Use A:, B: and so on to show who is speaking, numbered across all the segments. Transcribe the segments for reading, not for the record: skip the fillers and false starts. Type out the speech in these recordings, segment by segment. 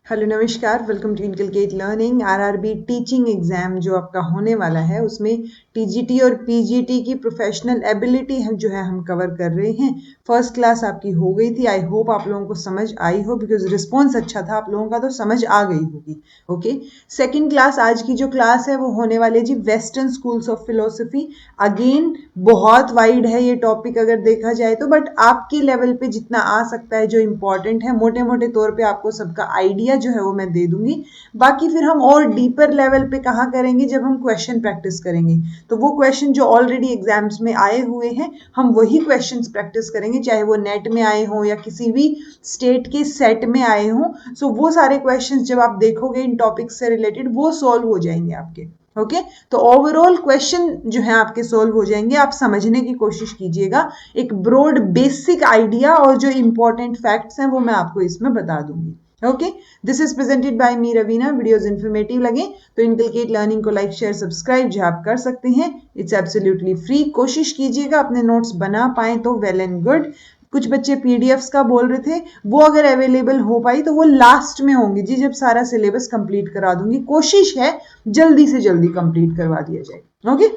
A: Hello नमस्कार, welcome to Inculcate Learning. RRB teaching exam जो आपका होने वाला है उसमें टीजीटी और पीजीटी की प्रोफेशनल एबिलिटी जो है हम कवर कर रहे हैं। फर्स्ट क्लास आपकी हो गई थी। आई होप आप लोगों को समझ आई हो, बिकॉज रिस्पॉन्स अच्छा था आप लोगों का, तो समझ आ गई होगी। ओके, सेकेंड क्लास, आज की जो क्लास है वो होने वाली जी western schools of philosophy. Again बहुत वाइड है ये टॉपिक अगर देखा जाए तो, बट आपके लेवल पे जितना आ सकता है जो इंपॉर्टेंट है, मोटे मोटे तौर पे आपको सबका आइडिया जो है वो मैं दे दूंगी। बाकी फिर हम और डीपर लेवल पे कहाँ करेंगे, जब हम क्वेश्चन प्रैक्टिस करेंगे। तो वो क्वेश्चन जो ऑलरेडी एग्जाम्स में आए हुए हैं, हम वही क्वेश्चंस प्रैक्टिस करेंगे, चाहे वो नेट में आए हों या किसी भी स्टेट के सेट में आए हों। सो वो सारे क्वेश्चंस जब आप देखोगे इन टॉपिक्स से रिलेटेड, वो सॉल्व हो जाएंगे आपके। ओके, तो ओवरऑल क्वेश्चन जो है आपके सोल्व हो जाएंगे। आप समझने की कोशिश कीजिएगा, एक ब्रॉड बेसिक आइडिया और जो इंपॉर्टेंट फैक्ट्स हैं वो मैं आपको इसमें बता दूंगी। Okay, this is presented by me Raveena. Videos informative लगे तो इनकलकेट लर्निंग को लाइक शेयर सब्सक्राइब जो आप कर सकते हैं, इट्स एब्सोल्युटली फ्री। कोशिश कीजिएगा अपने नोट्स बना पाए तो वेल एंड गुड। कुछ बच्चे पीडीएफ्स का बोल रहे थे, वो अगर अवेलेबल हो पाई तो वो लास्ट में होंगी जी, जब सारा सिलेबस कंप्लीट करा दूंगी। कोशिश है जल्दी से जल्दी कंप्लीट करवा दिया जाए। ओके,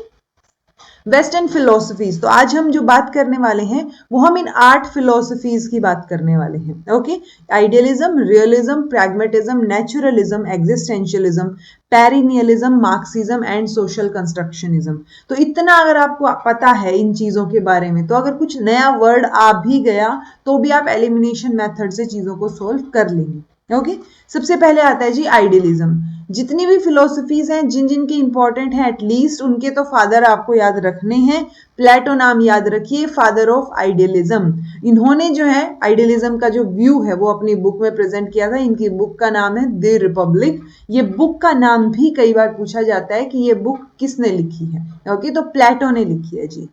A: वेस्टर्न फिलोसफीज, तो आज हम जो बात करने वाले हैं वो हम इन 8 फिलोसफीज की बात करने वाले हैं। Okay, idealism, realism, pragmatism, naturalism, existentialism, perennialism, Marxism and social constructionism. तो इतना अगर आपको पता है इन चीजों के बारे में, तो अगर कुछ नया वर्ड आ भी गया तो भी आप एलिमिनेशन मेथड से चीजों को सोल्व कर लेंगे। ओके, सबसे पहले आता है जी आइडियलिज्म। जितनी भी फिलोसफीज हैं, जिन जिन के इंपॉर्टेंट हैं, एटलीस्ट उनके तो फादर आपको याद रखने हैं। प्लेटो नाम याद रखिए, फादर ऑफ आइडियलिज्म। इन्होंने जो है आइडियलिज्म का जो व्यू है वो अपनी बुक में प्रेजेंट किया था। इनकी बुक का नाम है द रिपब्लिक। ये बुक का नाम भी कई बार पूछा जाता है कि ये बुक किसने लिखी है। ओके, तो प्लेटो ने लिखी है जी।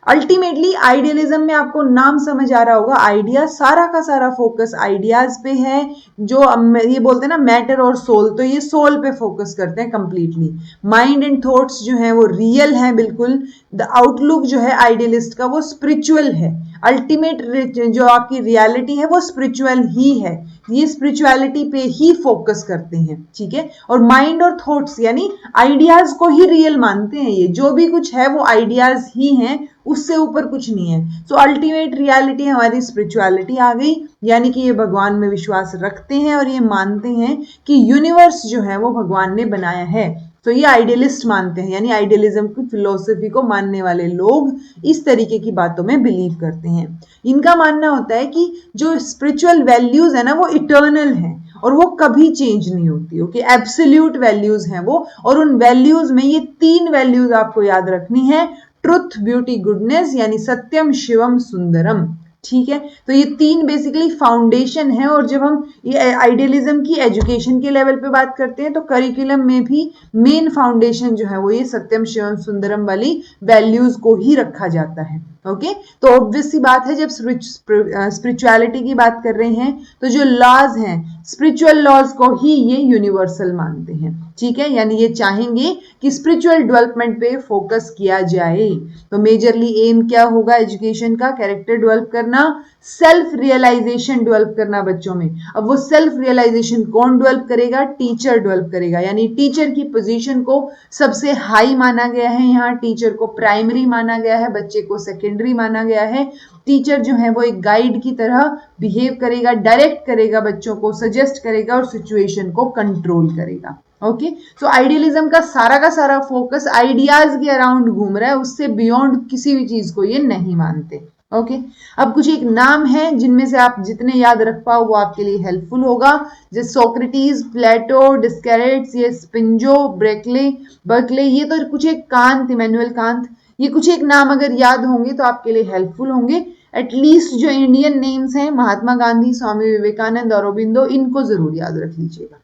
A: अल्टीमेटली आइडियलिज्म में आपको नाम समझ आ रहा होगा, आइडिया, सारा का सारा फोकस आइडियाज पे है। जो ये बोलते हैं ना मैटर और सोल, तो ये सोल पे फोकस करते हैं कंप्लीटली। माइंड एंड थॉट्स जो है वो रियल है बिल्कुल। द आउटलुक जो है आइडियलिस्ट का वो स्पिरिचुअल है। अल्टीमेट जो आपकी रियलिटी है वो स्पिरिचुअल ही है। ये स्पिरिचुअलिटी पे ही फोकस करते हैं, ठीक है। और माइंड और थॉट्स यानी आइडियाज को ही रियल मानते हैं। ये जो भी कुछ है वो आइडियाज ही हैं, उससे ऊपर कुछ नहीं है। सो अल्टीमेट रियलिटी हमारी स्पिरिचुअलिटी आ गई, यानी कि ये भगवान में विश्वास रखते हैं और ये मानते हैं कि यूनिवर्स जो है वो भगवान ने बनाया है। तो ये आइडियलिस्ट मानते हैं, यानी आइडियलिज्म की फिलोसफी को मानने वाले लोग इस तरीके की बातों में बिलीव करते हैं। इनका मानना होता है कि जो स्पिरिचुअल वैल्यूज है ना वो इटर्नल है और वो कभी चेंज नहीं होती। ओके, एब्सोल्यूट वैल्यूज हैं वो, और उन वैल्यूज में ये 3 वैल्यूज आपको याद रखनी है। ट्रुथ, ब्यूटी, गुडनेस, यानी सत्यम, शिवम, सुंदरम। ठीक है, तो ये 3 बेसिकली फाउंडेशन है। और जब हम ये आइडियलिज्म की एजुकेशन के लेवल पे बात करते हैं तो करिकुलम में भी मेन फाउंडेशन जो है वो ये सत्यम, शिवम, सुंदरम वाली वैल्यूज को ही रखा जाता है। ओके, तो ऑब्वियस सी बात है, जब स्पिरिचुअलिटी की बात कर रहे हैं तो जो लॉज हैं, स्पिरिचुअल लॉज को ही ये यूनिवर्सल मानते हैं। ठीक है, यानी ये चाहेंगे कि स्पिरिचुअल डेवलपमेंट पे फोकस किया जाए। तो मेजरली एम क्या होगा एजुकेशन का? कैरेक्टर डेवलप करना, सेल्फ रियलाइजेशन डेवलप करना बच्चों में। अब वो सेल्फ रियलाइजेशन कौन डेवलप करेगा? टीचर डेवलप करेगा। यानी टीचर की पोजीशन को सबसे हाई माना गया है। यहाँ टीचर को प्राइमरी माना गया है, बच्चे को सेकेंडरी माना गया है। टीचर जो है वो एक गाइड की तरह बिहेव करेगा, डायरेक्ट करेगा, बच्चों को सजेस्ट करेगा और सिचुएशन को कंट्रोल करेगा। ओके, सो आइडियलिज्म का सारा फोकस आइडियाज के अराउंड घूम रहा है, उससे बियॉन्ड किसी भी चीज को ये नहीं मानते। ओके, अब कुछ एक नाम है जिनमें से आप जितने याद रख पाओ वो आपके लिए हेल्पफुल होगा, जैसे सोक्रेटिस, प्लेटो, डिस्कैरेट्स, ये स्पिंजो, बर्कले, ये तो कुछ एक कांत, इमैनुअल कांत, ये कुछ एक नाम अगर याद होंगे तो आपके लिए हेल्पफुल होंगे। एटलीस्ट जो इंडियन नेम्स हैं, महात्मा गांधी, स्वामी विवेकानंद, अरबिंदो, इनको जरूर याद रख लीजिएगा।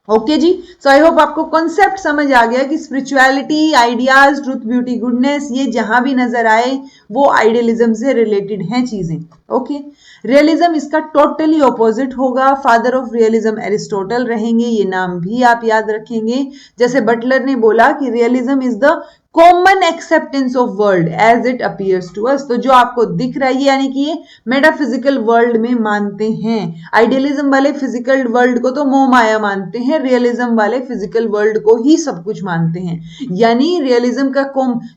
A: ओके जी, सो आई होप आपको कॉन्सेप्ट समझ आ गया कि spirituality, ideas, truth, beauty, goodness, ये जहां भी नजर आए वो आइडियलिज्म से रिलेटेड हैं चीजें। ओके, रियलिज्म इसका टोटली ऑपोजिट होगा। फादर ऑफ रियलिज्म एरिस्टोटल रहेंगे, ये नाम भी आप याद रखेंगे। जैसे बटलर ने बोला कि realism is the common acceptance of world as it appears to us, तो जो आपको दिख रहा है यानी कि ये मेटाफिजिकल वर्ल्ड में मानते हैं। आइडियलिज्म वाले फिजिकल वर्ल्ड को तो मोह माया मानते हैं, रियलिज्म वाले फिजिकल वर्ल्ड को ही सब कुछ मानते हैं। यानी रियलिज्म का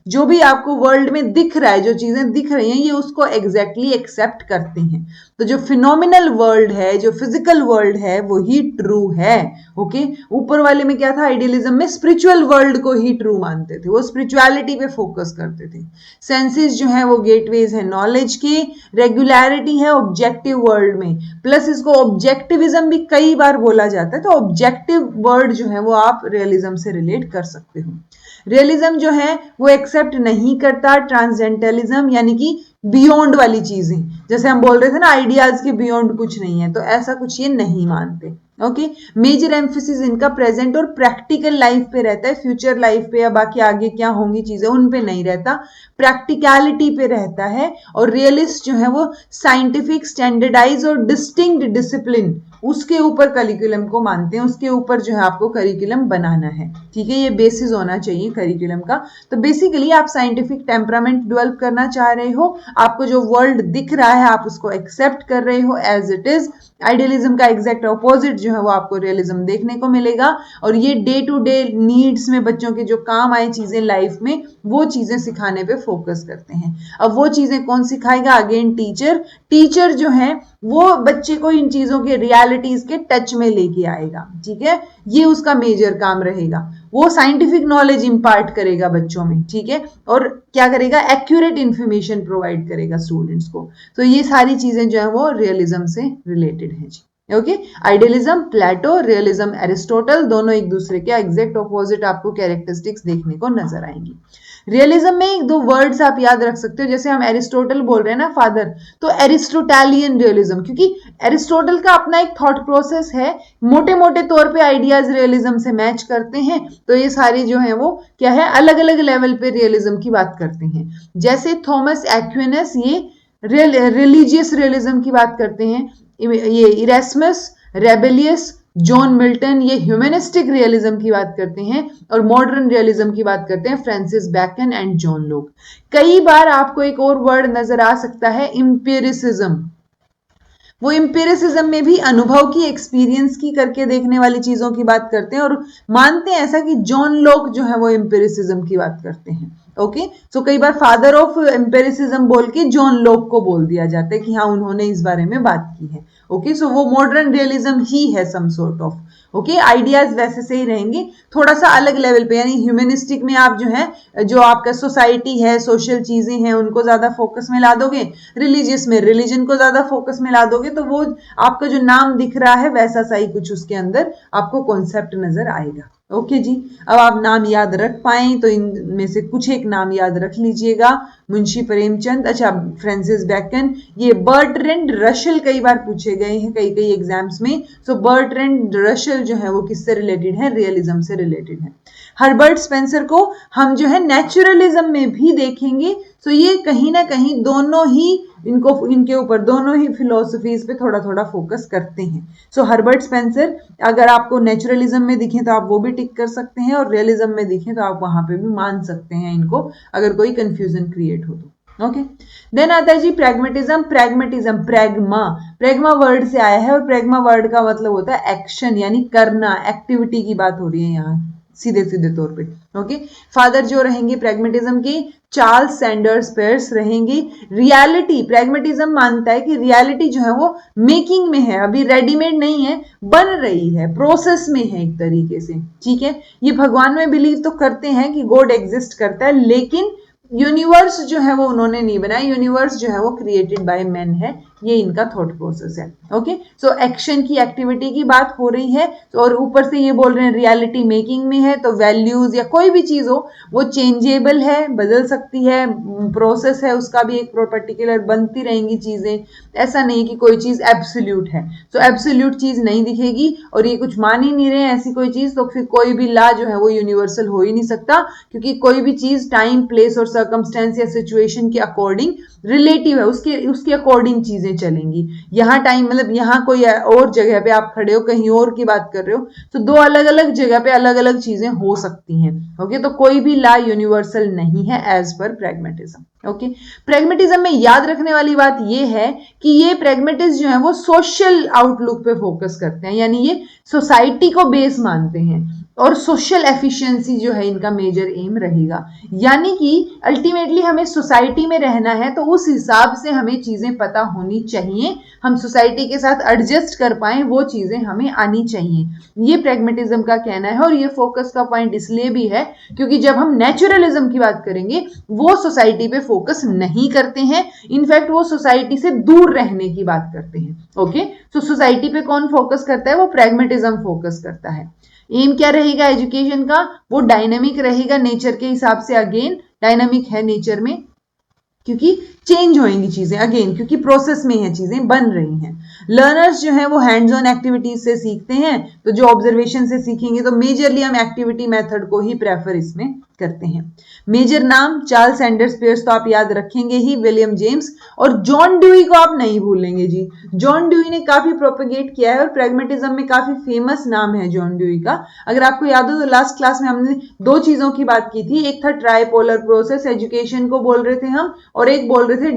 A: जो भी आपको वर्ल्ड में दिख रहा है, जो चीजें दिख रही हैं, ये उसको एग्जैक्टली एक्सेप्ट करते हैं। तो जो फिनोमिनल वर्ल्ड है, जो फिजिकल वर्ल्ड है, वो ही ट्रू है। ओके, ऊपर वाले में क्या था, आइडियलिज्म में स्पिरिचुअल वर्ल्ड को ही ट्रू मानते थे, वो स्पिरिचुअलिटी पे फोकस करते थे। सेंसेस जो है वो गेटवेज है नॉलेज के, रेगुलरिटी है ऑब्जेक्टिव वर्ल्ड में, प्लस इसको ऑब्जेक्टिविज्म भी कई बार बोला जाता है। तो ऑब्जेक्टिव वर्ल्ड जो है वो आप रियलिज्म से रिलेट कर सकते हो। रियलिज्म जो है वो एक्सेप्ट नहीं करता ट्रांसजेंडरलिज्म, यानी कि बियॉन्ड वाली चीजें, जैसे हम बोल रहे थे ना आइडियाज के बियॉन्ड कुछ नहीं है, तो ऐसा कुछ ये नहीं मानते। ओके, मेजर एम्फेसिस इनका प्रेजेंट और प्रैक्टिकल लाइफ पे रहता है, फ्यूचर लाइफ पे या बाकी आगे क्या होंगी चीजें उन पे नहीं रहता, प्रैक्टिकलिटी पे रहता है। और रियलिस्ट जो है वो साइंटिफिक, स्टैंडर्डाइज और डिस्टिंक्ट डिसिप्लिन, उसके ऊपर करिकुलम को मानते हैं, उसके ऊपर जो है आपको करिकुलम बनाना है। ठीक है, ये बेसिस होना चाहिए करिकुलम का। तो बेसिकली आप साइंटिफिक टेम्परामेंट डेवलप करना चाह रहे हो, आपको जो वर्ल्ड दिख रहा है आप उसको एक्सेप्ट कर रहे हो एज इट इज। आइडियलिज्म का एग्जैक्ट ऑपोजिट जो है वो आपको रियलिज्म देखने को मिलेगा, और ये डे टू डे नीड्स में बच्चों के जो काम आए चीजें लाइफ में, वो चीजें सिखाने पे फोकस करते हैं। अब वो चीजें कौन सिखाएगा, अगेन टीचर। टीचर जो है वो बच्चे को इन चीजों के रियलिटीज के टच में लेके आएगा। ठीक है, ये उसका मेजर काम रहेगा। वो साइंटिफिक नॉलेज इंपार्ट करेगा बच्चों में, ठीक है, और क्या करेगा, एक्यूरेट इंफॉर्मेशन प्रोवाइड करेगा स्टूडेंट्स को। तो ये सारी चीजें जो है वो रियलिज्म से रिलेटेड है जी। ओके, आइडियलिज्म प्लेटो, रियलिज्म एरिस्टोटल, दोनों एक दूसरे के एग्जैक्ट ऑपोजिट आपको कैरेक्टरिस्टिक्स देखने को नजर आएंगी। रियलिज्म में एक दो वर्ड्स आप याद रख सकते हो, जैसे हम एरिस्टोटल बोल रहे हैं ना फादर, तो एरिस्टोटेलियन रियलिज्म, क्योंकि एरिस्टोटल का अपना एक थॉट प्रोसेस है, मोटे मोटे तौर पे आइडियाज रियलिज्म से मैच करते हैं। तो ये सारी जो है वो क्या है, अलग अलग लेवल पे रियलिज्म की बात करते हैं। जैसे थॉमस एक्विनस, ये रिलीजियस रियलिज्म की बात करते हैं। ये इरेस्मस, रेबेलियस, जॉन मिल्टन, ये ह्यूमनिस्टिक रियलिज्म की बात करते हैं। और मॉडर्न रियलिज्म की बात करते हैं Francis bacon and John Locke. कई बार आपको एक और वर्ड नजर आ सकता है, एम्पिरिसिज्म। वो एम्पिरिसिज्म में भी अनुभव की, एक्सपीरियंस की करके देखने वाली चीजों की बात करते हैं, और मानते हैं ऐसा कि जॉन लॉक जो है वो एम्पिरिसिज्म की बात करते हैं। ओके, सो कई बार फादर ऑफ एम्पिरिसिज्म बोल के जॉन लॉक को बोल दिया जाता है कि हाँ उन्होंने इस बारे में बात की है। ओके, सो वो मॉडर्न रियलिज्म ही है some sort of. Okay, ideas वैसे से ही रहेंगे, थोड़ा सा अलग लेवल पे, यानी ह्यूमनिस्टिक में आप जो है, जो आपका सोसाइटी है, सोशल चीजें हैं, उनको ज्यादा फोकस में ला दोगे। रिलीजियस में रिलीजन को ज्यादा फोकस में ला दोगे, तो वो आपका जो नाम दिख रहा है वैसा सा ही कुछ उसके अंदर आपको कॉन्सेप्ट नजर आएगा। ओके जी, अब आप नाम याद रख पाए तो इनमें से कुछ एक नाम याद रख लीजिएगा। मुंशी प्रेमचंद, अच्छा फ्रांसिस बैकन, ये बर्ट्रैंड रशल कई बार पूछे गए हैं कई कई एग्जाम्स में। सो बर्ट्रैंड रशल जो है वो किससे रिलेटेड है, रियलिज्म से रिलेटेड है। हर्बर्ट स्पेंसर को हम जो है नेचुरलिज्म में भी देखेंगे। सो ये कहीं ना कहीं दोनों ही इनके ऊपर दोनों ही फिलोसफीज पे थोड़ा थोड़ा फोकस करते हैं। सो हर्बर्ट स्पेंसर अगर आपको नेचुरलिज्म में दिखे तो आप वो भी टिक कर सकते हैं, और रियलिज्म में दिखे तो आप वहां पे भी मान सकते हैं इनको, अगर कोई कंफ्यूजन क्रिएट हो तो। ओके, देन आता है जी प्रैग्मेटिज्म। प्रैग्मेटिज्म प्रेग्मा वर्ड से आया है, और प्रेग्मा वर्ड का मतलब होता है एक्शन, यानी करना, एक्टिविटी की बात हो रही है यहाँ सीधे सीधे तौर पे। ओके, फादर जो रहेंगे प्रैग्मेटिज्म के, चार्ल्स सैंडर्स पेयर्स रहेंगे। रियलिटी, प्रैग्मेटिज्म मानता है कि रियलिटी जो है वो मेकिंग में है, अभी रेडीमेड नहीं है, बन रही है, प्रोसेस में है एक तरीके से। ठीक है, ये भगवान में बिलीव तो करते हैं कि गॉड एग्जिस्ट करता है, लेकिन यूनिवर्स जो है वो उन्होंने नहीं बनाया, यूनिवर्स जो है वो क्रिएटेड बाय मैन है, ये इनका थॉट प्रोसेस है। ओके, सो एक्शन की, एक्टिविटी की बात हो रही है, तो और ऊपर से ये बोल रहे हैं रियलिटी मेकिंग में है, तो वैल्यूज या कोई भी चीज हो वो चेंजेबल है, बदल सकती है, प्रोसेस है उसका भी एक पर्टिकुलर, बनती रहेंगी चीजें, ऐसा नहीं कि कोई चीज एब्सोल्यूट है। सो एब्सोल्यूट चीज नहीं दिखेगी, और ये कुछ मान ही नहीं रहे ऐसी कोई चीज, तो फिर कोई भी लॉ जो है वो यूनिवर्सल हो ही नहीं सकता, क्योंकि कोई भी चीज टाइम, प्लेस और सर्कमस्टेंस या सिचुएशन के अकॉर्डिंग रिलेटिव है, उसके अकॉर्डिंग चीजें चीजें चलेंगी। यहाँ टाइम मतलब यहाँ कोई और जगह पे आप खड़े हो, कहीं और की बात कर रहे हो, तो दो अलग अलग जगह पे अलग अलग चीजें हो सकती हैं। ओके, तो कोई भी लॉ यूनिवर्सल नहीं है as per pragmatism. Okay, pragmatism में याद रखने वाली बात ये है कि ये प्रैग्मेटिस्ट जो है वो सोशल आउटलुक पे फोकस करते हैं, यानी ये सोसाइटी को बेस मानते हैं और सोशल एफिशिएंसी जो है इनका मेजर एम रहेगा। यानी कि अल्टीमेटली हमें सोसाइटी में रहना है तो उस हिसाब से हमें चीजें पता होनी चाहिए, हम सोसाइटी के साथ एडजस्ट कर पाए, वो चीजें हमें आनी चाहिए। ये प्रैग्मेटिज्म का कहना है और ये फोकस का पॉइंट इसलिए भी है क्योंकि जब हम नेचुरलिज्म की बात करेंगे वो सोसाइटी पे फोकस नहीं करते हैं, इनफैक्ट वो सोसाइटी से दूर रहने की बात करते हैं। ओके, तो सोसाइटी पे कौन फोकस करता है? वो प्रैग्मेटिज्म फोकस करता है। एम क्या रहेगा एजुकेशन का? वो डायनामिक रहेगा नेचर के हिसाब से, अगेन डायनामिक है नेचर में क्योंकि चेंज होएंगी चीजें, अगेन क्योंकि प्रोसेस में है, चीजें बन रही हैं। लर्नर्स जो है वो हैंड्स ऑन एक्टिविटीज से सीखते हैं, तो जो ऑब्जर्वेशन से सीखेंगे तो मेजरली हम एक्टिविटी मेथड को ही प्रेफर इसमें करते हैं। मेजर नाम चार्ल्स सैंडर्स पियर्स तो आप याद रखेंगे ही, विलियम जेम्स और जॉन ड्यूई को आप नहीं भूलेंगे जी। जॉन ड्यूई ने काफी प्रोपेगेट किया है और प्रैग्मेटिज्म में काफी फेमस नाम है जॉन ड्यूई का। अगर आपको याद हो तो लास्ट क्लास में हमने दो चीजों की बात की थी, एक था ट्राइपोलर प्रोसेस, एजुकेशन को बोल रहे थे हम, और एक बोल रहे थे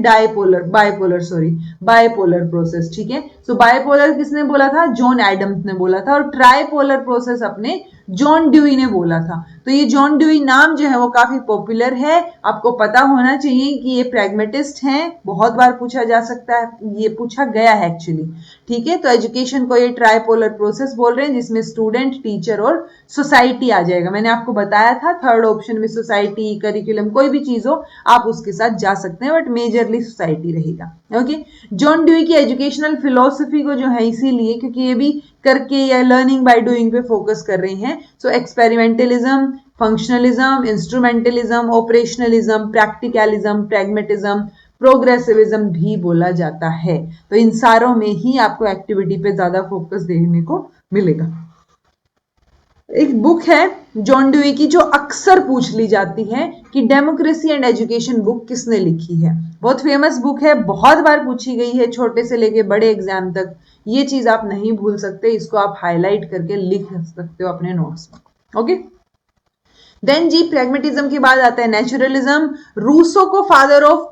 A: बाइपोलर प्रोसेस। ठीक है, सो बाइपोलर किसने बोला था? जॉन एडम्स ने बोला था, और ट्राइपोलर प्रोसेस अपने जॉन ड्यूई ने बोला था। तो ये जॉन ड्यूई नाम जो है वो काफी पॉपुलर है, आपको पता होना चाहिए कि ये प्रैग्मेटिस्ट हैं, बहुत बार पूछा जा सकता है, ये पूछा गया है एक्चुअली। ठीक है, तो एजुकेशन को ये ट्राइपोलर प्रोसेस बोल रहे हैं जिसमें स्टूडेंट, टीचर और सोसाइटी आ जाएगा। मैंने आपको बताया था थर्ड ऑप्शन में सोसाइटी, करिकुलम, कोई भी चीज हो आप उसके साथ जा सकते हैं, बट मेजरली सोसाइटी रहेगा। ओके, जॉन ड्यूई की एजुकेशनल फिलोसफी को जो है इसीलिए क्योंकि ये भी करके या लर्निंग बाय डूइंग पे फोकस कर रही हैं, सो एक्सपेरिमेंटलिज्म, फंक्शनलिज्म, इंस्ट्रूमेंटलिज्म, ऑपरेशनलिज्म, प्रैक्टिकलिज्म, प्रैग्मेटिज्म, प्रोग्रेसिविज्म भी बोला जाता है। तो इन सारों में ही आपको एक्टिविटी पे ज्यादा फोकस देखने को मिलेगा। एक बुक है जॉन ड्यूई की जो अक्सर पूछ ली जाती है कि डेमोक्रेसी एंड एजुकेशन बुक किसने लिखी है। बहुत फेमस बुक है, बहुत बार पूछी गई है, छोटे से लेके बड़े एग्जाम तक। ये चीज आप नहीं भूल सकते, इसको आप हाईलाइट करके लिख सकते हो अपने नोट्स में। ओके, देन जी प्रैग्मेटिज्म के बाद आता है नेचुरलिज्म। रूसो को फादर ऑफ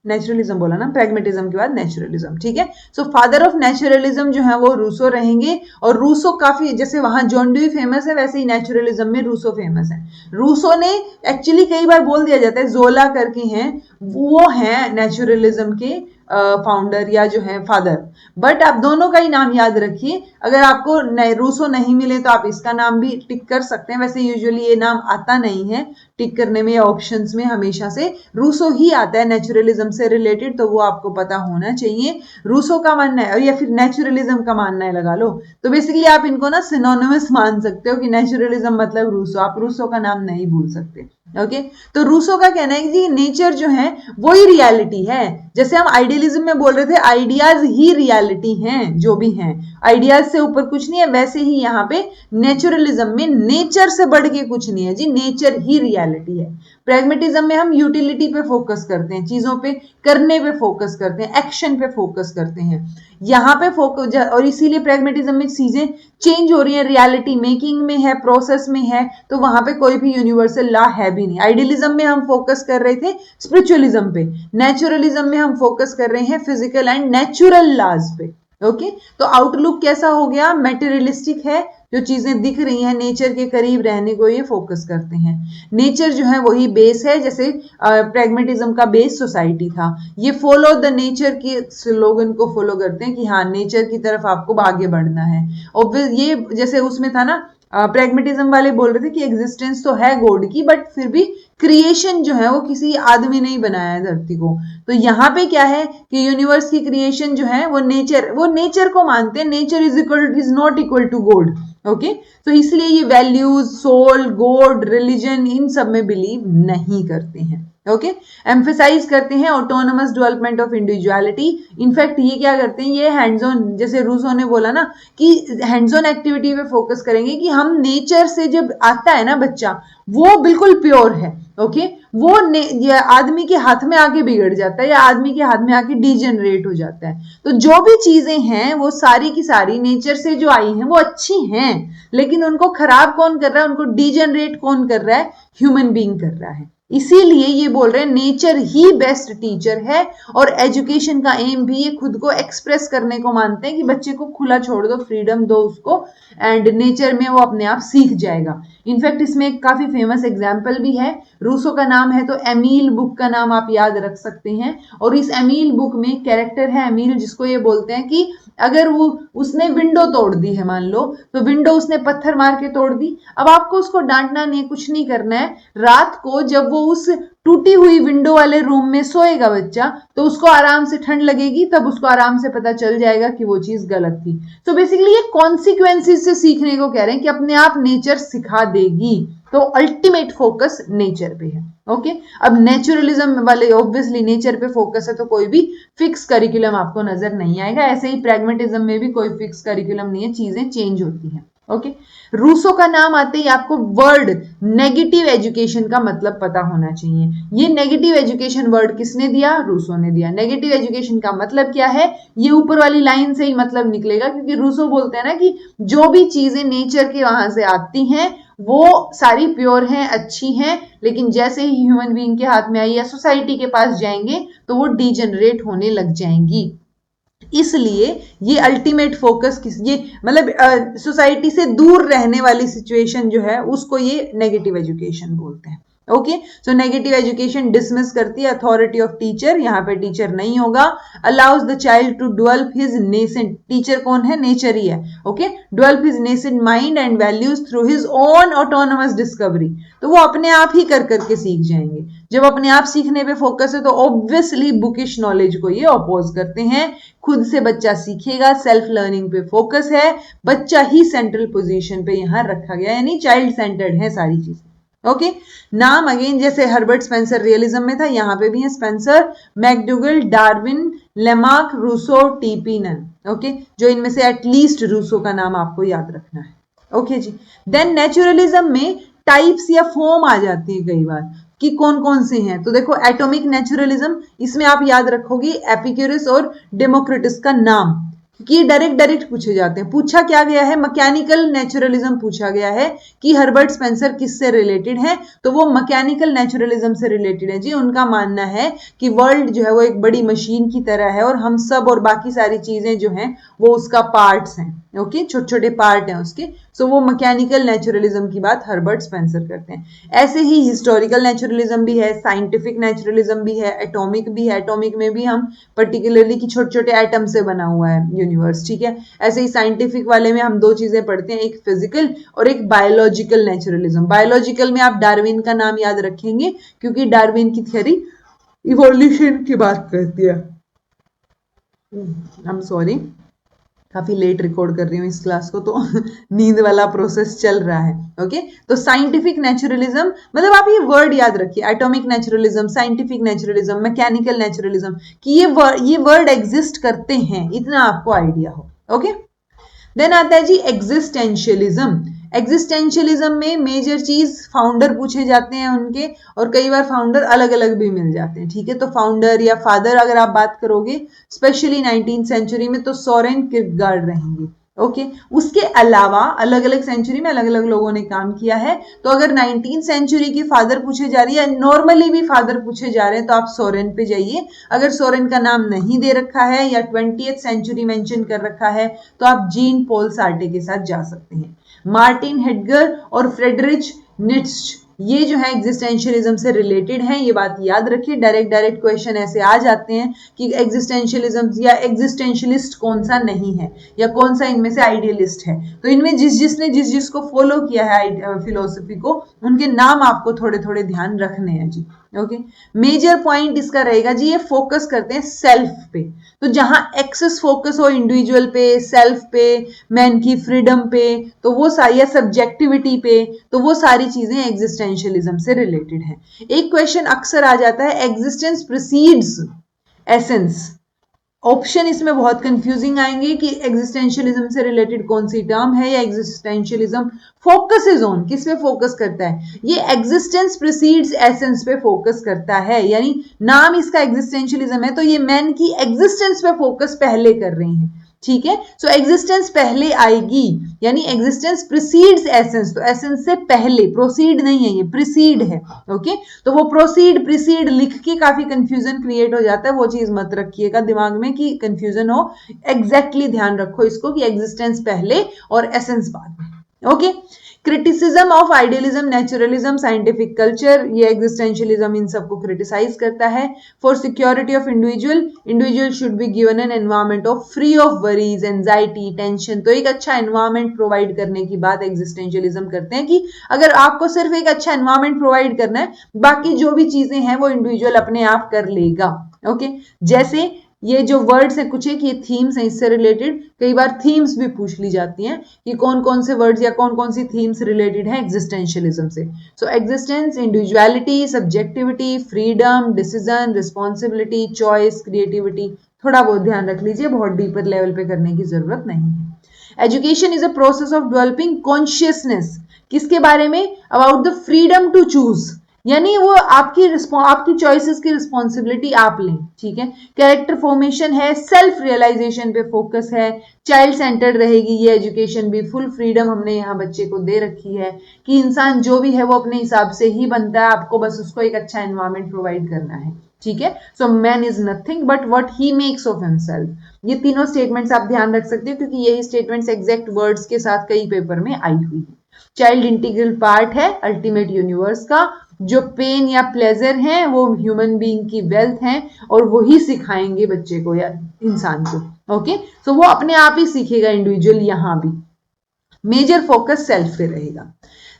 A: नेचुरलिज्म बोला ना, प्रैग्मेटिज्म के बाद नेचुरलिज्म। ठीक है, सो फादर ऑफ नेचुरलिज्म जो है वो रूसो रहेंगे, और रूसो काफी, जैसे वहां जॉन ड्यूई फेमस है वैसे ही नेचुरलिज्म में रूसो फेमस है। रूसो ने एक्चुअली कई बार बोल दिया जाता है जोला करके हैं, वो हैं नेचुरलिज्म के फाउंडर या जो है फादर, बट आप दोनों का ही नाम याद रखिए। अगर आपको रूसो नहीं मिले तो आप इसका नाम भी टिक कर सकते हैं, वैसे यूजुअली ये नाम आता नहीं है टिक करने में या ऑप्शंस में, हमेशा से रूसो ही आता है नेचुरलिज्म से रिलेटेड, तो वो आपको पता होना चाहिए। रूसो का मानना है या फिर नेचुरलिज्म का मानना है, लगा लो, तो बेसिकली आप इनको ना सिनोनिमस मान सकते हो कि नेचुरलिज्म मतलब रूसो, आप रूसो का नाम नहीं भूल सकते। ओके, तो रूसो का कहना है कि नेचर जो है वो ही रियलिटी है। जैसे हम आइडियलिज्म में बोल रहे थे आइडियाज ही रियलिटी हैं, जो भी हैं आइडियाज से ऊपर कुछ नहीं है, वैसे ही यहाँ पे नेचुरलिज्म में नेचर से बढ़ के कुछ नहीं है जी, नेचर ही रियलिटी है। प्रैग्मेटिज्म में हम यूटिलिटी पे फोकस करते हैं, चीजों पे करने पे फोकस करते हैं, एक्शन पे फोकस करते हैं, यहाँ पे फोकस, और इसीलिए प्रैग्मेटिज्म में चीजें चेंज हो रही है, रियलिटी मेकिंग में है, प्रोसेस में है, तो वहां पे कोई भी यूनिवर्सल लॉ है भी नहीं। आइडियलिज्म में हम फोकस कर रहे थे स्पिरिचुअलिज्म पे, नेचुरलिज्म में हम फोकस कर रहे हैं फिजिकल एंड नेचुरल लॉज पे। ओके, तो आउटलुक कैसा हो गया? मेटेरियलिस्टिक है, जो चीजें दिख रही हैं नेचर के करीब रहने को ये फोकस करते हैं। नेचर जो है वही बेस है, जैसे प्रैग्मेटिज्म का बेस सोसाइटी था। ये फॉलो द नेचर के स्लोगन को फॉलो करते हैं कि हाँ नेचर की तरफ आपको आगे बढ़ना है। और ये जैसे उसमें था ना, प्रैग्मेटिज्म वाले बोल रहे थे कि एग्जिस्टेंस तो है गॉड की, बट फिर भी क्रिएशन जो है वो किसी आदमी ने ही बनाया है धरती को। तो यहाँ पे क्या है कि यूनिवर्स की क्रिएशन जो है वो नेचर को मानते हैं, nature is not equal to God. Okay, तो इसलिए ये वैल्यूज, सोल, गॉड, रिलीजन, इन सब में बिलीव नहीं करते हैं। ओके, एम्फेसाइज करते हैं autonomous development of individuality. In fact ये क्या करते हैं, ये हैंड्स ऑन, जैसे रूसो ने बोला ना कि हैंड्स ऑन एक्टिविटी पे फोकस करेंगे कि हम नेचर से जब आता है ना बच्चा वो बिल्कुल प्योर है। ओके, वो आदमी के हाथ में आके बिगड़ जाता है या आदमी के हाथ में आके डिजेनरेट हो जाता है। तो जो भी चीजें हैं वो सारी की सारी नेचर से जो आई हैं वो अच्छी हैं, लेकिन उनको खराब कौन कर रहा है, उनको डिजेनरेट कौन कर रहा है, ह्यूमन बीइंग कर रहा है। इसीलिए ये बोल रहे हैं नेचर ही बेस्ट टीचर है, और एजुकेशन का एम भी ये खुद को एक्सप्रेस करने को मानते हैं कि बच्चे को खुला छोड़ दो, फ्रीडम दो उसको, एंड नेचर में वो अपने आप सीख जाएगा। इनफैक्ट इसमें एक काफी फेमस एग्जाम्पल भी है, रूसो का नाम है तो एमील बुक का नाम आप याद रख सकते हैं। और इस एमील बुक में कैरेक्टर है एमील, जिसको ये बोलते हैं कि अगर वो उसने विंडो तोड़ दी है, मान लो तो विंडो उसने पत्थर मार के तोड़ दी, अब आपको उसको डांटना नहीं, कुछ नहीं करना है। रात को जब वो उस टूटी हुई विंडो वाले रूम में सोएगा बच्चा, तो उसको आराम से ठंड लगेगी, तब उसको आराम से पता चल जाएगा कि वो चीज गलत थी। तो बेसिकली ये कॉन्सिक्वेंसेस से सीखने को कह रहे हैं कि अपने आप नेचर सिखा देगी। तो अल्टीमेट फोकस नेचर पे है। ओके, अब नेचुरलिज्म वाले ऑब्वियसली नेचर पे फोकस है, तो कोई भी फिक्स करिकुलम आपको नजर नहीं आएगा। ऐसे ही प्रैग्मेटिज्म में भी कोई फिक्स करिकुलम नहीं है, चीजें चेंज होती हैं। ओके, रूसो का नाम आते ही आपको वर्ड नेगेटिव एजुकेशन का मतलब पता होना चाहिए। ये नेगेटिव एजुकेशन वर्ड किसने दिया, रूसो ने दिया। नेगेटिव एजुकेशन का मतलब क्या है, ये ऊपर वाली लाइन से ही मतलब निकलेगा, क्योंकि रूसो बोलते हैं ना कि जो भी चीजें नेचर के वहां से आती हैं वो सारी प्योर हैं, अच्छी हैं, लेकिन जैसे ही ह्यूमन बीइंग के हाथ में आई या सोसाइटी के पास जाएंगे तो वो डिजेनरेट होने लग जाएंगी। इसलिए ये अल्टीमेट फोकस किस, ये मतलब सोसाइटी से दूर रहने वाली सिचुएशन जो है उसको ये नेगेटिव एजुकेशन बोलते हैं। Okay, so negative education dismiss करती है अथॉरिटी ऑफ टीचर, यहाँ पे टीचर नहीं होगा। Allows the child to develop his nascent, teacher कौन है, नेचर ही है। Okay, develop his nascent mind and values through his own autonomous discovery, तो वो अपने आप ही कर करके सीख जाएंगे। जब अपने आप सीखने पे फोकस है तो ऑब्वियसली बुकिश नॉलेज को ये अपोज करते हैं। खुद से बच्चा सीखेगा, सेल्फ लर्निंग पे फोकस है, बच्चा ही सेंट्रल पोजीशन पे यहां रखा गया, यानी चाइल्ड सेंटर्ड है सारी चीजें। ओके, नाम अगेन जैसे हर्बर्ट स्पेंसर रियलिज्म में था, यहां पे भी है Spencer, McDougall, Darwin, Lamarck, Rousseau, टीपीनन। ओके, जो इनमें से एटलीस्ट रूसो का नाम आपको याद रखना है। ओके जी, देन नेचुरलिज्म में टाइप्स या फॉर्म आ जाती है कई बार कि कौन कौन से हैं। तो देखो एटॉमिक नेचुरलिज्म, इसमें आप याद रखोगे एपिक्यूरस और डेमोक्रिटस का नाम, क्योंकि ये डायरेक्ट पूछे जाते हैं। पूछा क्या गया है, मैकेनिकल नेचुरलिज्म पूछा गया है कि हर्बर्ट स्पेंसर किससे रिलेटेड है, तो वो मैकेनिकल नेचुरलिज्म से रिलेटेड है जी। उनका मानना है कि वर्ल्ड जो है वो एक बड़ी मशीन की तरह है और हम सब और बाकी सारी चीजें जो हैं वो उसका पार्ट्स हैं। ओके, छोटे छोटे पार्ट हैं उसके। सो वो मैकेनिकल नेचुरलिज्म की बात हर्बर्ट स्पेंसर करते हैं। ऐसे ही हिस्टोरिकल नेचुरलिज्म भी है, साइंटिफिक नेचुरलिज्म भी है, एटॉमिक भी है। एटॉमिक में भी हम पर्टिकुलरली कि छोटे छोटे एटम से बना हुआ है यूनिवर्स, ठीक है। ऐसे ही साइंटिफिक वाले में हम दो चीजें पढ़ते हैं, एक फिजिकल और एक बायोलॉजिकल नेचुरलिज्म। बायोलॉजिकल में आप डार्विन का नाम याद रखेंगे, क्योंकि डार्विन की थ्योरी इवोल्यूशन की बात करती है। आई एम सॉरी, काफी लेट रिकॉर्ड कर रही हूँ इस क्लास को, तो नींद वाला प्रोसेस चल रहा है। ओके, तो साइंटिफिक नेचुरलिज्म मतलब आप ये वर्ड याद रखिए, atomic naturalism, scientific naturalism, mechanical naturalism, कि ये वर्ड एग्जिस्ट करते हैं, इतना आपको आइडिया हो। ओके, देन आता है जी एग्जिस्टेंशियलिज्म। एग्जिस्टेंशियलिज्म में मेजर चीज फाउंडर पूछे जाते हैं उनके, और कई बार फाउंडर अलग अलग भी मिल जाते हैं, ठीक है। तो फाउंडर या फादर अगर आप बात करोगे स्पेशली 19th सेंचुरी में, तो सोरेन किर्कगार्ड रहेंगे। ओके, उसके अलावा अलग अलग सेंचुरी में अलग अलग लोगों ने काम किया है। तो अगर 19th सेंचुरी की फादर पूछे जा रही है, नॉर्मली भी फादर पूछे जा रहे हैं, तो आप सोरेन पे जाइए। अगर सोरेन का नाम नहीं दे रखा है या 20th सेंचुरी मेंशन कर रखा है, तो आप जीन पॉल सार्टे के साथ जा सकते हैं। मार्टिन हेडगर और फ्रेडरिच नीट्शे, ये जो है एग्जिस्टेंशियलिज्म से रिलेटेड है, ये बात याद रखिए। डायरेक्ट क्वेश्चन ऐसे आ जाते हैं कि एग्जिस्टेंशियलिज्म या एग्जिस्टेंशियलिस्ट कौन सा नहीं है, या कौन सा इनमें से आइडियलिस्ट है। तो इनमें जिसने जिसको फॉलो किया है फिलोसफी को, उनके नाम आपको थोड़े थोड़े ध्यान रखने हैं जी। ओके, मेजर पॉइंट इसका रहेगा जी, ये फोकस करते हैं सेल्फ पे। तो जहां एक्सेस फोकस हो इंडिविजुअल पे, सेल्फ पे, मैन की फ्रीडम पे, तो वो सारी सब्जेक्टिविटी पे, तो वो सारी चीजें एग्जिस्टेंशियलिज्म से रिलेटेड है। एक क्वेश्चन अक्सर आ जाता है, एग्जिस्टेंस प्रीसीड्स एसेंस, ऑप्शन इसमें बहुत कंफ्यूजिंग आएंगे कि एग्जिस्टेंशियलिज्म से रिलेटेड कौन सी टर्म है, या एग्जिस्टेंशियलिज्म फोकसेस ऑन, किस पे फोकस करता है, ये एग्जिस्टेंस प्रीसीड्स एसेंस पे फोकस करता है, यानी नाम इसका एग्जिस्टेंशियलिज्म है तो ये मैन की एग्जिस्टेंस पे फोकस पहले कर रहे हैं, ठीक है। सो एग्जिस्टेंस पहले आएगी, यानी एग्जिस्टेंस प्रीसीड्स एसेंस, तो एसेंस से पहले, प्रोसीड नहीं है, ये प्रीसीड है, ओके। तो वो प्रोसीड प्रीसीड लिख के काफी कंफ्यूजन क्रिएट हो जाता है, वो चीज मत रखिएगा दिमाग में कि कंफ्यूजन हो, एग्जैक्टली ध्यान रखो इसको कि एग्जिस्टेंस पहले और एसेंस बाद में, okay. Criticism of idealism, naturalism, scientific culture, ये एग्जिस्टेंशियलिज्म इन सबको क्रिटिसाइज करता है। For security of individual should be given an environment of free of worries, anxiety, tension, तो एक अच्छा एनवायरमेंट प्रोवाइड करने की बात एग्जिस्टेंशियलिज्म करते हैं कि अगर आपको सिर्फ एक अच्छा एनवायरमेंट प्रोवाइड करना है, बाकी जो भी चीजें हैं वो इंडिविजुअल अपने आप कर लेगा, ओके। जैसे ये जो वर्ड्स है कुछ एक, ये थीम्स है, इससे रिलेटेड कई बार थीम्स भी पूछ ली जाती हैं कि कौन कौन से वर्ड्स या कौन कौन सी थीम्स रिलेटेड है एग्जिस्टेंशियलिज्म से। So existence, individuality, subjectivity, freedom, decision, responsibility, choice, creativity, थोड़ा बहुत ध्यान रख लीजिए, बहुत डीपर लेवल पे करने की जरूरत नहीं है। Education is a process of developing consciousness, किसके बारे में, about the freedom to choose, यानी वो आपकी चॉइसेस की रिस्पॉन्सिबिलिटी आप लें, ठीक है। कैरेक्टर फॉर्मेशन है, सेल्फ रियलाइजेशन पे फोकस है, चाइल्ड सेंटर्ड रहेगी ये एजुकेशन भी, फुल फ्रीडम हमने यहाँ बच्चे को दे रखी है कि इंसान जो भी है वो अपने हिसाब से ही बनता है, आपको बस उसको एक अच्छा एनवायरमेंट प्रोवाइड करना है, ठीक है। So man is nothing but what he makes of himself, ये तीनों स्टेटमेंट्स आप ध्यान रख सकते हो क्योंकि यही स्टेटमेंट्स एग्जैक्ट वर्ड्स के साथ कई पेपर में आई हुई है। चाइल्ड इंटीग्रल पार्ट है अल्टीमेट यूनिवर्स का, जो पेन या प्लेजर है वो ह्यूमन बीइंग की वेल्थ है और वही सिखाएंगे बच्चे को या इंसान को, ओके। सो वो अपने आप ही सीखेगा इंडिविजुअल, यहां भी मेजर फोकस सेल्फ पे रहेगा।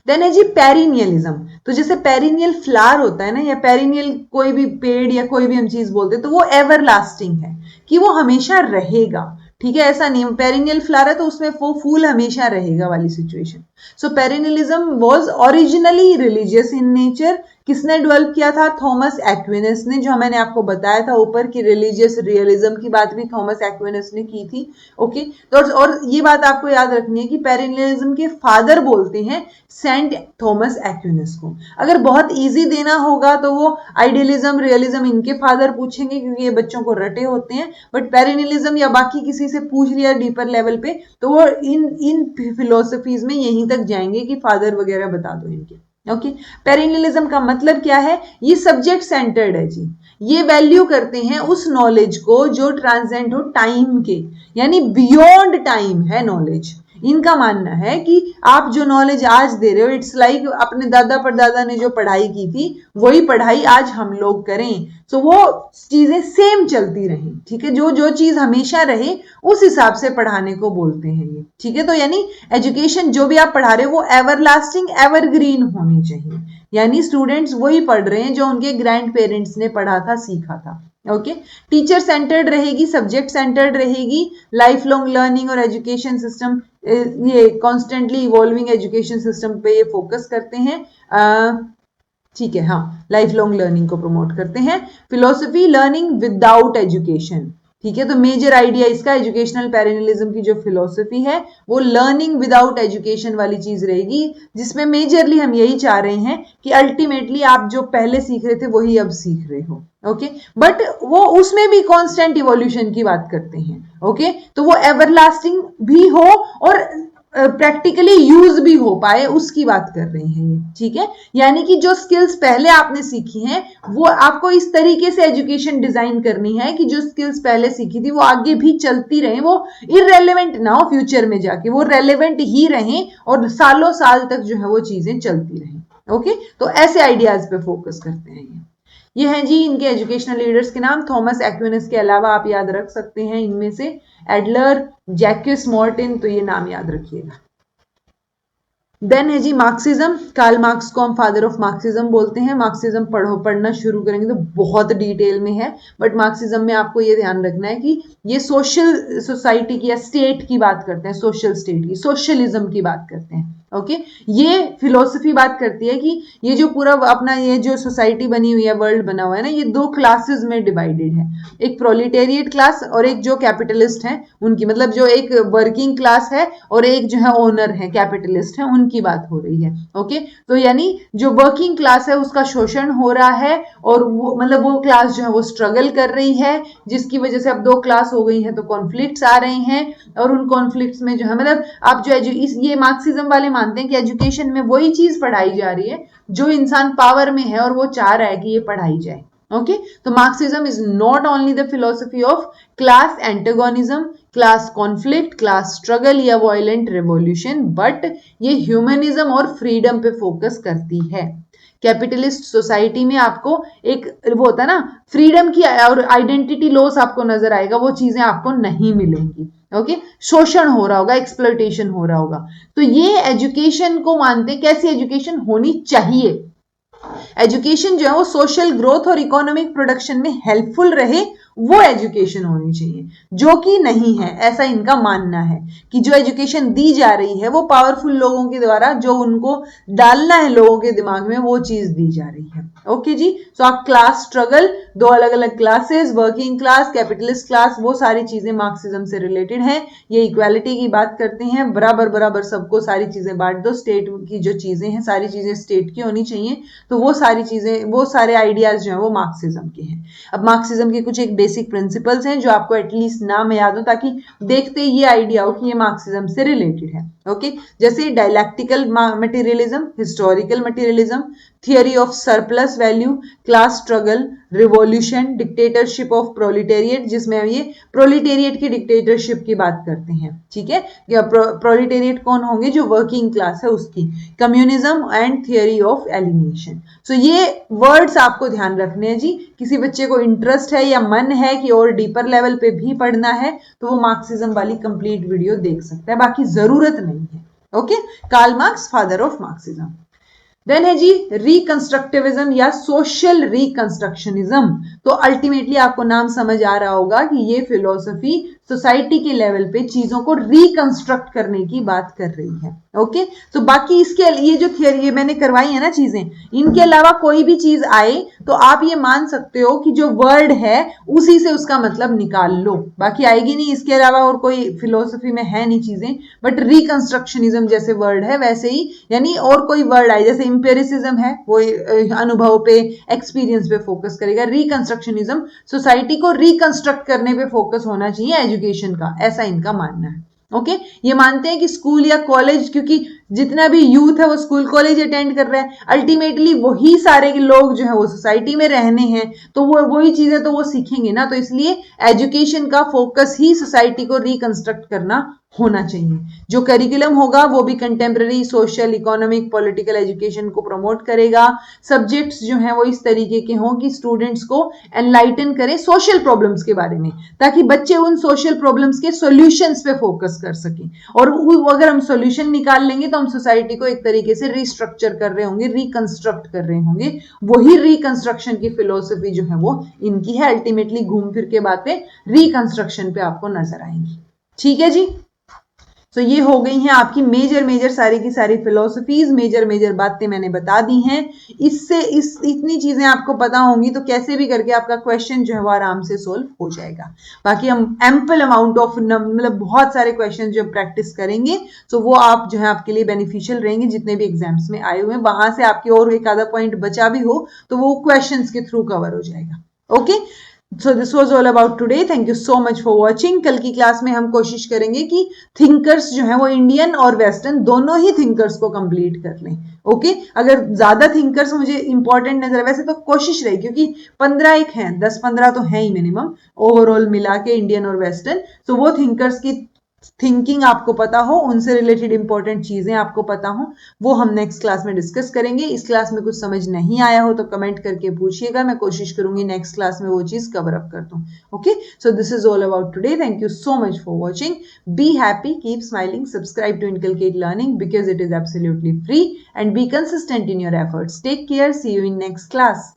A: देन है जी पेरिनियलिज्म, तो जैसे पेरिनियल फ्लावर होता है ना, या पेरिनियल कोई भी पेड़ या कोई भी हम चीज बोलते हैं तो वो एवर लास्टिंग है कि वो हमेशा रहेगा, ठीक है। ऐसा नहीं, पेरिनियल फ्लावर है तो उसमें वो फूल हमेशा रहेगा वाली situation. So perennialism was originally religious in nature, किसने डेवलप किया था, थॉमस एक्विनस ने, जो मैंने आपको बताया था ऊपर कि रिलीजियस रियलिज्म की बात भी थॉमस एक्विनस ने की थी, ओके। तो और ये बात आपको याद रखनी है कि पेरिनियलिज्म के फादर बोलते हैं सेंट थॉमस एक्विनस को। अगर बहुत इजी देना होगा तो वो आइडियलिज्म, रियलिज्म इनके फादर पूछेंगे क्योंकि ये बच्चों को रटे होते हैं, बट पेरिनियलिज्म या बाकी किसी से पूछ लिया डीपर लेवल पे तो वो इन फिलोसफीज में यहीं तक जाएंगे कि फादर वगैरह बता दो इनके, ओके। पेरिनियलिज्म का मतलब क्या है, ये सब्जेक्ट सेंटर्ड है जी, ये वैल्यू करते हैं उस नॉलेज को जो ट्रांसेंड हो टाइम के, यानी बियॉन्ड टाइम है नॉलेज। इनका मानना है कि आप जो नॉलेज आज दे रहे हो, इट्स लाइक अपने दादा परदादा ने जो पढ़ाई की थी वही पढ़ाई आज हम लोग करें, सो वो चीजें सेम चलती रहें, ठीक है। जो जो चीज हमेशा रहे उस हिसाब से पढ़ाने को बोलते हैं ये, ठीक है। तो यानी एजुकेशन जो भी आप पढ़ा रहे हो वो एवरलास्टिंग, एवरग्रीन होनी चाहिए, यानी स्टूडेंट्स वही पढ़ रहे हैं जो उनके ग्रैंड पेरेंट्स ने पढ़ा था, सीखा था, ओके। टीचर सेंटर्ड रहेगी, सब्जेक्ट सेंटर्ड रहेगी, लाइफ लॉन्ग लर्निंग और एजुकेशन सिस्टम, ये कॉन्स्टेंटली इवॉल्विंग एजुकेशन सिस्टम पे ये फोकस करते हैं, ठीक है, हाँ, लाइफ लॉन्ग लर्निंग को प्रमोट करते हैं। फिलोसफी, लर्निंग विदाउट एजुकेशन, ठीक है। तो मेजर आइडिया इसका एजुकेशनल पेरिनियलिज्म की जो फिलोसफी है वो लर्निंग विदाउट एजुकेशन वाली चीज रहेगी, जिसमें मेजरली हम यही चाह रहे हैं कि अल्टीमेटली आप जो पहले सीख रहे थे वही अब सीख रहे हो, ओके। बट वो उसमें भी कांस्टेंट इवोल्यूशन की बात करते हैं, ओके। तो वो एवरलास्टिंग भी हो और प्रैक्टिकली यूज भी हो पाए उसकी बात कर रहे हैं ये, ठीक है। यानी कि जो स्किल्स पहले आपने सीखी हैं वो आपको इस तरीके से एजुकेशन डिजाइन करनी है कि जो स्किल्स पहले सीखी थी वो आगे भी चलती रहे, वो इररेलेवेंट ना हो फ्यूचर में जाके, वो रेलेवेंट ही रहे और सालों साल तक जो है वो चीजें चलती रहें, ओके। तो ऐसे आइडियाज पे फोकस करते हैं ये हैं जी इनके एजुकेशनल लीडर्स के नाम। थॉमस एक्विनस के अलावा आप याद रख सकते हैं इनमें से एडलर, जैक्यूस मॉर्टिन, तो ये नाम याद रखिएगा। देन है जी मार्क्सिज्म, कार्ल मार्क्स को हम फादर ऑफ मार्क्सिज्म बोलते हैं। मार्क्सिज्म पढ़ना शुरू करेंगे तो बहुत डिटेल में है, बट मार्क्सिज्म में आपको ये ध्यान रखना है कि ये सोशल सोसाइटी की या स्टेट की बात करते हैं, सोशल स्टेट की, सोशलिज्म की बात करते हैं, ओके ये फिलोसफी बात करती है कि ये जो पूरा अपना ये जो सोसाइटी बनी हुई है, वर्ल्ड बना हुआ है ना, ये दो क्लासेस में डिवाइडेड है, एक प्रोलिटेरिएट क्लास और एक जो कैपिटलिस्ट है उनकी, मतलब जो एक वर्किंग क्लास है और एक जो है ओनर है, कैपिटलिस्ट है, उनकी बात हो रही है। ओके तो यानी जो वर्किंग क्लास है उसका शोषण हो रहा है और वो मतलब वो क्लास जो है वो स्ट्रगल कर रही है, जिसकी वजह से अब दो क्लास हो गई है तो कॉन्फ्लिक्ट्स आ रहे हैं, और उन कॉन्फ्लिक्ट्स में जो है मतलब आप जो ये मार्क्सिज्म वाले मानते हैं कि एजुकेशन में वही चीज पढ़ाई जा रही है जो इंसान पावर में है और वो चाह रहा है कि ये पढ़ाई जाए। ओके तो Marxism is not only the philosophy of class antagonism, class conflict, class struggle या वायलेंट रेवोल्यूशन, बट ये ह्यूमनिज्म और फ्रीडम पे फोकस करती है। कैपिटलिस्ट सोसाइटी में आपको एक वो होता है ना फ्रीडम की और आइडेंटिटी लॉस आपको नजर आएगा, वो चीजें आपको नहीं मिलेंगी। ओके शोषण हो रहा होगा, एक्सप्लॉयटेशन हो रहा होगा। तो ये एजुकेशन को मानते हैं, कैसी एजुकेशन होनी चाहिए? एजुकेशन जो है वो सोशल ग्रोथ और इकोनॉमिक प्रोडक्शन में हेल्पफुल रहे, वो एजुकेशन होनी चाहिए, जो कि नहीं है, ऐसा इनका मानना है कि जो एजुकेशन दी जा रही है वो पावरफुल लोगों के द्वारा जो उनको डालना है लोगों के दिमाग में वो चीज दी जा रही है। ओके जी सो आप क्लास स्ट्रगल, दो अलग अलग classes, working class, capitalist class, वो सारी चीजें मार्क्सिज्म से रिलेटेड है। ये इक्वालिटी की बात करते हैं, बराबर बराबर सबको सारी चीजें बांट दो, स्टेट की जो चीजें हैं सारी चीजें स्टेट की होनी चाहिए, तो वो सारी चीजें, वो सारे आइडियाज जो है वो मार्क्सिज्म के हैं। अब मार्क्सिज्म के कुछ एक बेसिक प्रिंसिपल्स हैं जो आपको एटलीस्ट नाम याद हो, ताकि देखते ये आइडिया हो कि ये मार्क्सिज्म से रिलेटेड है। ओके जैसे dialectical materialism, historical materialism, theory of surplus value, class struggle, revolution, dictatorship of proletariat, जिसमें ये प्रोलिटेरिएट की डिक्टेटरशिप की बात करते हैं। ठीक है प्रोलिटेरिएट कौन होंगे? जो वर्किंग क्लास है उसकी, communism and theory of elimination. So ये वर्ड्स आपको ध्यान रखने हैं जी। किसी बच्चे को इंटरेस्ट है या मन है कि और डीपर लेवल पे भी पढ़ना है तो वो मार्क्सिज्म वाली कंप्लीट वीडियो देख सकता है, बाकी जरूरत नहीं है। Okay Karl Marx father of Marxism. Then है जी रिकंस्ट्रक्टिविज्म या सोशल रिकंस्ट्रक्शनिज्म। तो अल्टीमेटली आपको नाम समझ आ रहा होगा कि ये फिलोसफी सोसाइटी के लेवल पे चीजों को रिकंस्ट्रक्ट करने की बात कर रही है। ओके तो बाकी इसके ये जो थियरी ये मैंने करवाई है ना चीजें, इनके अलावा कोई भी चीज आए तो आप ये मान सकते हो कि जो वर्ड है उसी से उसका मतलब निकाल लो, बाकी आएगी नहीं, इसके अलावा और कोई फिलोसफी में है नहीं चीजें। बट रिकंस्ट्रक्शनिज्म जैसे वर्ड है वैसे ही, यानी और कोई वर्ड आए, जैसे इंपेरिसिज्म है वो अनुभव पे, एक्सपीरियंस पे फोकस करेगा, रिकंस्ट्रक्शनिज्म सोसाइटी को रिकंस्ट्रक्ट करने पे फोकस होना चाहिए एजुकेशन का, ऐसा इनका मानना है। ओके ये मानते हैं कि स्कूल या कॉलेज, क्योंकि जितना भी यूथ है वो स्कूल कॉलेज अटेंड कर रहा है, अल्टीमेटली वही सारे लोग जो है वो सोसाइटी में रहने हैं, तो वो वही चीजें तो वो सीखेंगे ना, तो इसलिए एजुकेशन का फोकस ही सोसाइटी को रिकंस्ट्रक्ट करना होना चाहिए। जो करिकुलम होगा वो भी contemporary social economic political education को प्रमोट करेगा। सब्जेक्ट्स जो हैं वो इस तरीके के हों कि स्टूडेंट्स को एनलाइटन करें सोशल प्रॉब्लम्स के बारे में, ताकि बच्चे उन सोशल प्रॉब्लम्स के सॉल्यूशंस पे फोकस कर सकें, और अगर हम सॉल्यूशन निकाल लेंगे तो हम सोसाइटी को एक तरीके से रिस्ट्रक्चर कर रहे होंगे, रिकंस्ट्रक्ट कर रहे होंगे। वही रिकंस्ट्रक्शन की फिलोसफी जो है वो इनकी है। अल्टीमेटली घूम फिर के बातें रिकंस्ट्रक्शन पे आपको नजर आएंगी। ठीक है जी तो ये हो गई हैं आपकी मेजर सारी की सारी फिलोसफीज, मेजर बातें मैंने बता दी हैं। इससे इतनी चीजें आपको पता होंगी तो कैसे भी करके आपका क्वेश्चन जो है वो आराम से सोल्व हो जाएगा। बाकी हम एम्पल अमाउंट ऑफ मतलब बहुत सारे क्वेश्चन जो प्रैक्टिस करेंगे तो वो आप जो है आपके लिए बेनिफिशियल रहेंगे, जितने भी एग्जाम्स में आए हुए हैं वहां से आपके और एक आधा पॉइंट बचा भी हो तो वो क्वेश्चन के थ्रू कवर हो जाएगा। Okay So this was all about today. Thank you so much for watching. कल की क्लास में हम कोशिश करेंगे कि थिंकर्स जो है वो इंडियन और वेस्टर्न दोनों ही थिंकर्स को कंप्लीट कर लें। ओके अगर ज्यादा थिंकर्स मुझे इंपॉर्टेंट नजर, वैसे तो कोशिश रही क्योंकि 15 एक हैं, 10-15 तो है ही मिनिमम ओवरऑल मिला के इंडियन और वेस्टर्न, तो वो थिंकर्स की थिंकिंग आपको पता हो, उनसे रिलेटेड इंपॉर्टेंट चीजें आपको पता हो, वो हम नेक्स्ट क्लास में डिस्कस करेंगे। इस क्लास में कुछ समझ नहीं आया हो तो कमेंट करके पूछिएगा, मैं कोशिश करूंगी नेक्स्ट क्लास में वो चीज कवर अप कर दूं। Okay so this is all about today. Thank you so much for watching. Be happy, keep smiling, subscribe to Inculcate Learning because it is absolutely free, and be consistent in your efforts. Take care, see you in next class.